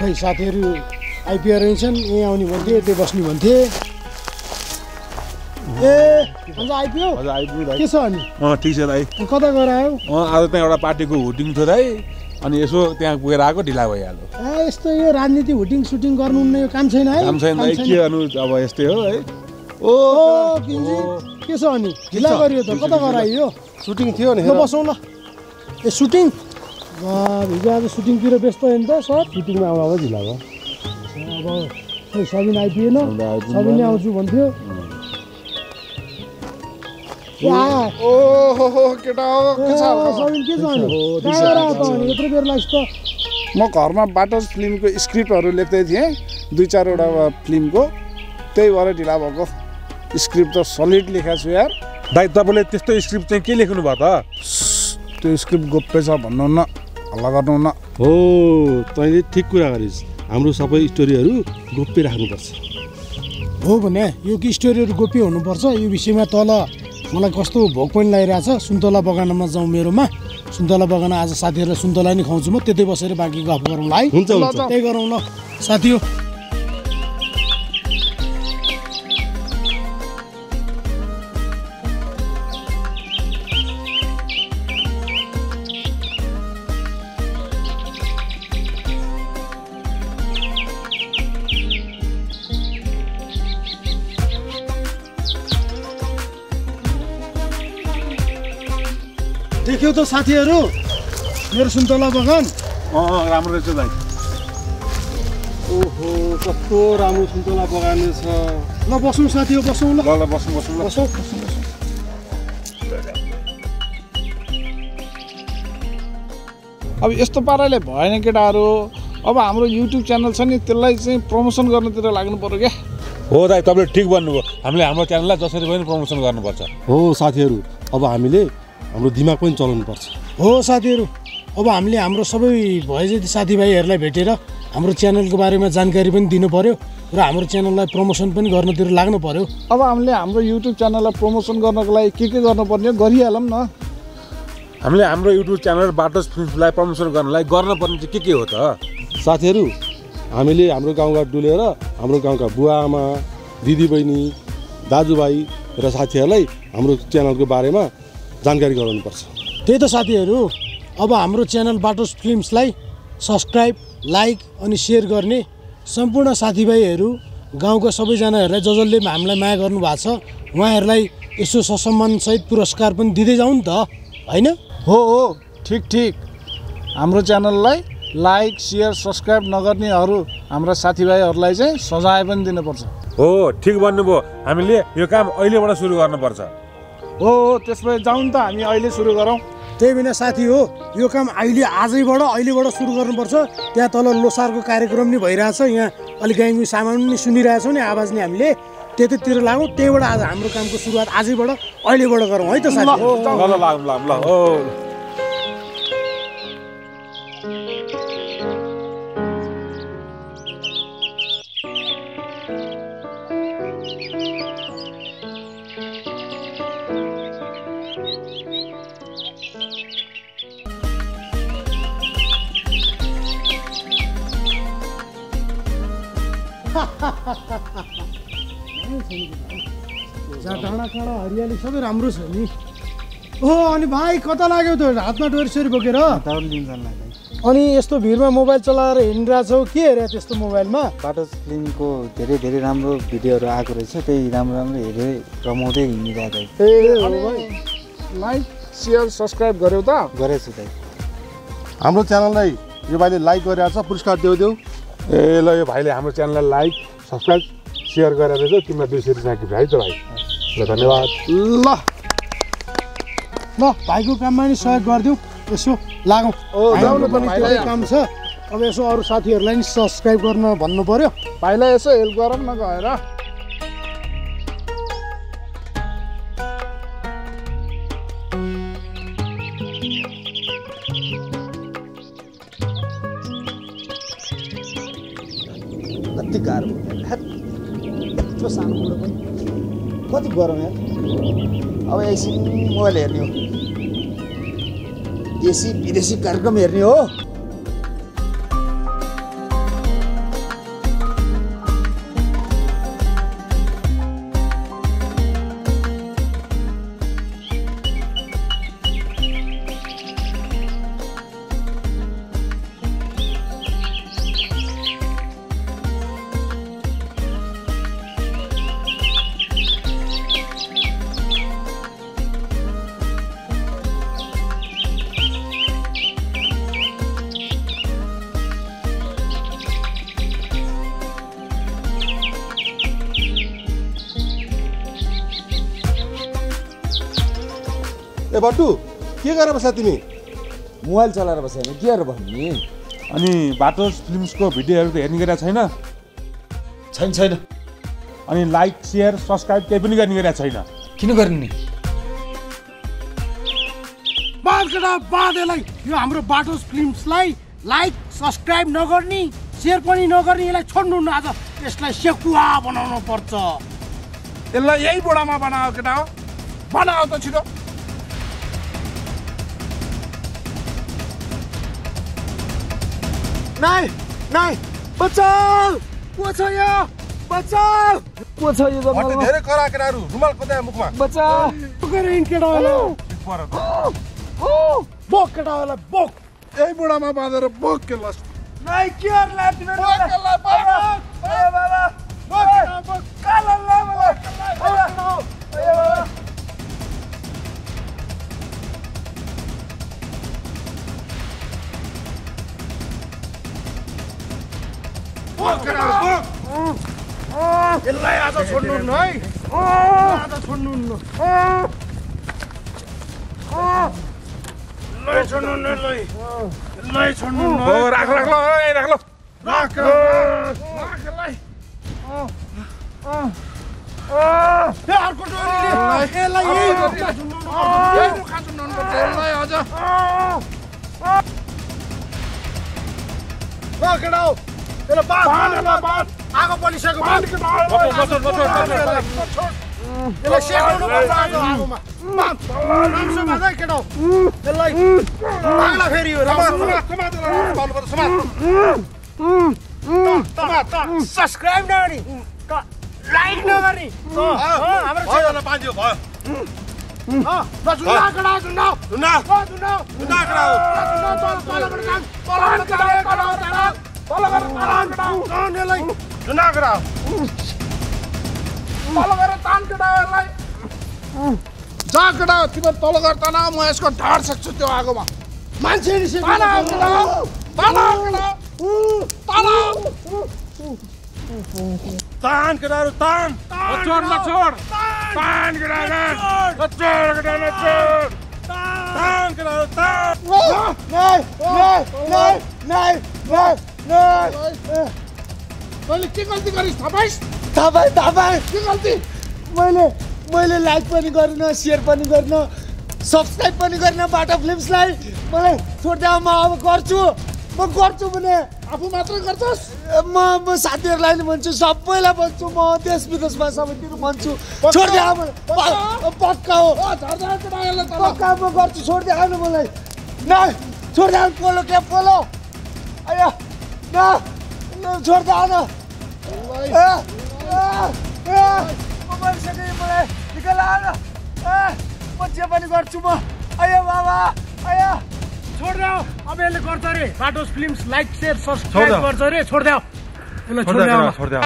खै साथीहरु आइपुगेर रहेछन् यहाँ आउने भन्थे त्यही बस्ने भन्थे ए आज आइपुग्यो आज आइपुग्यो दाइ के छ अनि ठीक छ दाइ कता गएर आयो आज त्यहाँ एउटा पार्टीको हुटिङ थियो दाइ अनि यसो त्यहाँ पुगेर आएको ढिला भइहाल्यो ए यस्तो यो राजनीति हुटिङ सुटिङ गर्नुहुन्न यो काम छैन है काम छैन दाइ के गर्नु अब यस्तै हो है ओ किन्जी के छ अनि ढिला गरियो त कता गएर आयो सुटिङ थियो नि ल बसौँ ल ए सुटिङ हिजो आज सुटिङतिर व्यस्त होइन त सर सुटिङमा आउँदा ढिला भयो अब खै सबिन आइपुगेन सबिन आउँछु भन्थ्यो ओहो केटा हो के छ सबिन के छ अनि यत्रो बेर लाग्छ त म घरमा बाटोस फिल्मको स्क्रिप्टहरू लेख्दै थिएँ 2-4 वटा फिल्मको त्यही भएर ढिला भएको स्क्रिप्ट त सलिड लेखेको छु यार दाइ तपाईँले त्यस्तो स्क्रिप्ट चाहिँ के लेख्नु भयो त त्यो स्क्रिप्ट गोप्य छ भन्नुहुन्न हल्ला गर्नुहुन्न हो तैँले ठिक कुरा गरिस् हाम्रो सबै स्टोरीहरू गोप्य राख्नुपर्छ हो भने यो कि स्टोरीहरू गोप्य हुनुपर्छ यो विषयमा तल मलाई कस्तो भोक पनि लागिरहेछ सुन्तला बगानमा जाउँ मेरोमा सुन्तला बगान आज साथीहरूलाई सुन्तला नि खुवाउँछु म त्यतै बसेर बाँकी गफ गरौँला है हुन्छ हुन्छ त्यही गरौँ ल साथी हो देख्यौ त साथीहरू मेरो सुन्तला बगान राम्रो रहेछ दाइ ओहो कस्तो राम्रो सुन्तला बगान छ ल बसौँ साथी हो बसौँ ल ल बसौँ बसौँ ल बसौँ अब यस्तो पाराले भएन केटाहरू अब हाम्रो युट्युब च्यानल छ नि त्यसलाई चाहिँ प्रमोसन गर्नतिर लाग्नु पर्यो क्या हो दाइ तपाईँले ठिक भन्नुभयो हामीले हाम्रो च्यानललाई जसरी पनि प्रमोसन गर्नुपर्छ हो साथीहरू अब हामीले हाम्रो दिमाग पनि चलाउनुपर्छ हो साथीहरू अब हामीले हाम्रो सबै भए जति साथीभाइहरूलाई भेटेर हाम्रो च्यानलको बारेमा जानकारी पनि दिनु पर्यो र हाम्रो च्यानललाई प्रमोसन पनि गर्नतिर लाग्नु पर्यो अब हामीले हाम्रो युट्युब च्यानललाई प्रमोसन गर्नको लागि के गर्नुपर्ने हो गरिहालौँ न हामीले हाम्रो युट्युब च्यानल बाटोस फिल्मलाई प्रमोसन गर्नलाई गर्नुपर्ने चाहिँ के हो त साथीहरू हामीले हाम्रो गाउँघर डुलेर हाम्रो गाउँका बुवा आमा दिदीबहिनी दाजुभाइ र साथीहरूलाई हाम्रो च्यानलको बारेमा जानकारी गराउनुपर्छ त्यही त साथीहरू अब हाम्रो च्यानल बाटोस फिल्म्सलाई सब्सक्राइब लाइक अनि सेयर गर्ने सम्पूर्ण साथीभाइहरू गाउँका सबैजनाहरूलाई जसले हामीलाई माया गर्नुभएको छ उहाँहरूलाई यसो ससम्मानसहित पुरस्कार पनि दिँदै जाउँ नि त होइन हो ठिक हाम्रो च्यानललाई लाइक सेयर सब्सक्राइब नगर्नेहरू हाम्रा साथीभाइहरूलाई चाहिँ सजाय पनि दिनुपर्छ हो ठिक भन्नुभयो हामीले यो काम अहिलेबाट सुरु गर्नुपर्छ हो त्यसपछि जाउँ त हामी अहिले सुरु गरौँ त्यही बिना साथी हो यो काम अहिलेबाट सुरु गर्नुपर्छ त्यहाँ तल लोसारको कार्यक्रम नि भइरहेछ यहाँ अलिक गाईको सामान नि सुनिरहेछौँ नि आवाज नि हामीले त्यतैतिर लागौँ त्यहीबाट आज हाम्रो कामको सुरुवात अहिलेबाट गरौँ है त साथी ल डाँडा काँडा हरियाली सबै राम्रो छ नि ओहो अनि भाइ कता लाग्यो त हातमा डोरी सोरी बोकेर अनि यस्तो भिडमा मोबाइल चलाएर हिँडिरहेछौ के हेरे त्यस्तो मोबाइलमा बाटो फिल्मको धेरै धेरै राम्रो भिडियोहरू आएको रहेछ त्यही राम्रो राम्रो हेरेर रमाउँदै हिँडिरहेको लाइक सेयर सब्सक्राइब गर्यौ त गरेछु दाइ हाम्रो च्यानललाई यो भाइले लाइक गरिरहेको छ पुरस्कार देऊ ए ल यो भाइले हाम्रो च्यानललाई लाइक सब्सक्राइब सेयर गरेर चाहिँ तिमीलाई 200 रुपियाँ है त भाइ ल धन्यवाद ल भाइको काममा नि सहयोग गरिदिउँ यसो लागौँ हाम्रो पनि त्यही काम छ अब यसो अरू साथीहरूलाई नि सब्सक्राइब गर्न भन्नु पर्यो भाइलाई यसो हेल्प गरौँ न गएर कति गाह्रो यत्रो सानो कुरो पनि कति गरौँ यार अब एकछिन मोबाइल हेर्ने हो देशी विदेशी कार्यक्रम हेर्ने हो ए बट्टु के गरेर बस्या तिमी मोबाइल चलाएर बसेन के गरेर भन्ने अनि बाटो फिल्मसको भिडियोहरू त हेर्ने गरेको छैन छैन अनि लाइक सेयर सब्सक्राइब केही पनि गर्ने गरेको छैन किन गर्ने बादकेटा बादेलाई यो हाम्रो बाटो फिल्म्सलाई लाइक सब्सक्राइब नगर्ने सेयर पनि नगर्ने यसलाई छोड्नु न आज यसलाई सेकुवा बनाउनु पर्छ यसलाई यही बुढामा बनाओ केटा हो बनाओ त छिटो नाइ बचाउ को छ यो बचाउ को छ यो भट्टे धेरै करा केटाहरू रुमाल खोज्दा मुखमा बचाउ गरे इन केटालाई बोक केटालाई बोक यही बुढामा बाँधेर बोक के लस नाइ केयरलाई तिमी बोक बाबा बोक काला यसलाई आज छोड्नु न है आज छोड्नु न यसलाई छोड्नु न यसलाई छोड्नु न राख ल राख यसलाई अर्को डोरीले यसलाई यही छोड्नु अझ केटा हो यसलाई बाँध आगो बलिसक्यो यसलाई सेकाउनु पर्छ आज आगोमा राम्रोसँग बाँध है केटा हो यसलाई भाग्ला फेरि हो सब्सक्राइब नगर्ने लाइक नगर्ने हाम्रो च्यानललाई बाँधियो भयो जा केटा तिम्रो तल गर तनाव म यसको ढाड सक्छु त्यो आगोमा मान्छे तान केटाहरू तान नचोड तान केटाहरू तान केटाहरू तान तैँले के गल्ती गरिस् थापाइस् तपाईँ के गल्ती मैले लाइक पनि गरिनँ सेयर पनि गरिनँ सब्सक्राइब पनि गरिनँ बाटो फिल्म्सलाई मलाई छोड्दा म अब गर्छु भने आफू मात्रै गर्छस् म साथीहरूलाई नि भन्छु सबैलाई भन्छु म देश विदेशमा सबैतिर भन्छु छोड्दै पक्का हो पक्का म गर्छु छोड्दै आउनु मलाई न छोड्दै आउनु पोलो क्या पोलो आयो न छोड्दै आउनु मोबाइल सकेँ मलाई निकाल आउनु म जे पनि गर्छु म आयो बाबा आयो छोड्देऊ अब यसले गर्छ रे बाटोस फिल्म्स लाइक शेयर सब्स्क्राइब गर्छ रे छोड्देऊ यसलाई छोड्देऊ